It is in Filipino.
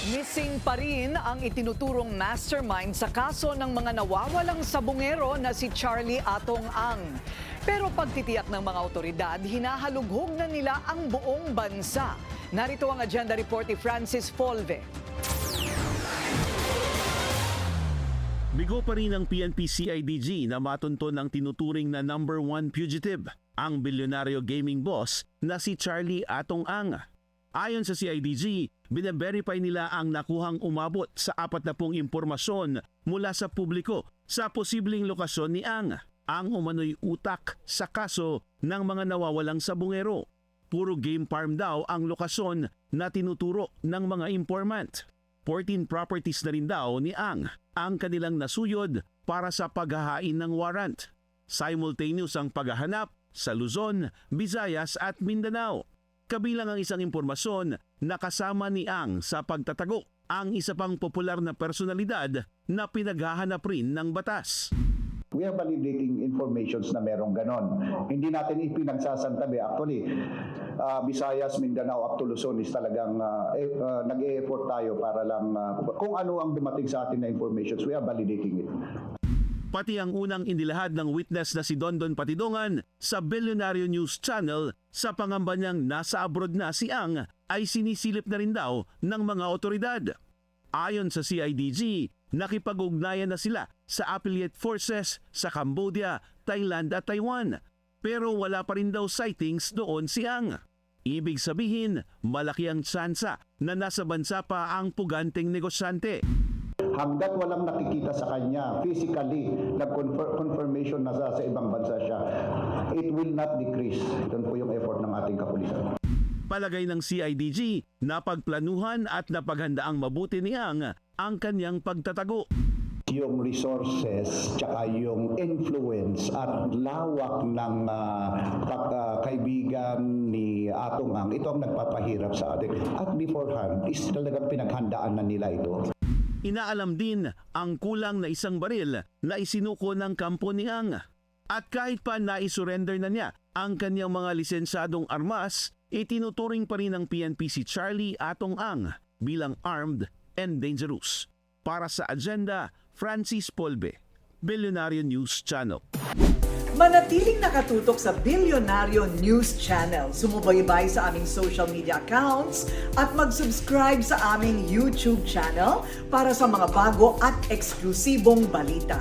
Missing pa rin ang itinuturong mastermind sa kaso ng mga nawawalang sabungero na si Charlie Atong Ang. Pero pagtitiyak ng mga otoridad, hinahalughog na nila ang buong bansa. Narito ang agenda report ni Francis Folve. Bigo pa rin ang PNP-CIDG na matunton ng tinuturing na number 1 fugitive, ang bilyonaryo gaming boss na si Charlie Atong Ang. Ayon sa CIDG, bine-verify nila ang nakuhang umabot sa 40 impormasyon mula sa publiko sa posibleng lokasyon ni Ang, ang umano'y utak sa kaso ng mga nawawalang sabungero. Puro game farm daw ang lokasyon na tinuturo ng mga informant. 14 properties na rin daw ni Ang kanilang nasuyod para sa paghahain ng warrant. Simultaneous ang paghahanap sa Luzon, Visayas at Mindanao. Kabilang ang isang impormasyon na kasama ni Ang sa pagtatago ang isa pang popular na personalidad na pinaghahanap rin ng batas. We are validating informations na merong ganon. Hindi natin ipinagsasantabi. Actually, Visayas, Mindanao, up to Luzon is talagang nag-e-effort tayo para lang kung ano ang dumating sa atin na informations, we are validating it. Pati ang unang inilahad ng witness na si Dondon Patidongan sa Billionario News Channel sa pangamba niyang nasa abroad na si Ang ay sinisilip na rin daw ng mga otoridad. Ayon sa CIDG, nakipag-ugnayan na sila sa affiliate forces sa Cambodia, Thailand at Taiwan. Pero wala pa rin daw sightings doon si Ang. Ibig sabihin, malaki ang tsansa na nasa bansa pa ang puganteng negosyante. Hanggat walang nakikita sa kanya, physically, nag-confirmation na sa ibang bansa siya, it will not decrease. Ito po yung effort ng ating kapulisan. Palagay ng CIDG, napagplanuhan at napaghandaang mabuti ni Ang kanyang pagtatago. Yung resources, tsaka yung influence at lawak ng pagkaibigan ni Atong Ang, ito ang nagpapahirap sa atin. At beforehand, is talagang pinaghandaan na nila ito. Inaalam din ang kulang na isang baril na isinuko ng kampo ni Ang. At kahit pa naisurrender na niya ang kanyang mga lisensyadong armas, itinuturing pa rin ng PNP si Charlie Atong Ang bilang armed and dangerous. Para sa agenda, Francis Folve, Billionario News Channel. Manatiling nakatutok sa Billionario News Channel. Sumubaybay sa aming social media accounts at mag-subscribe sa aming YouTube channel para sa mga bago at eksklusibong balita.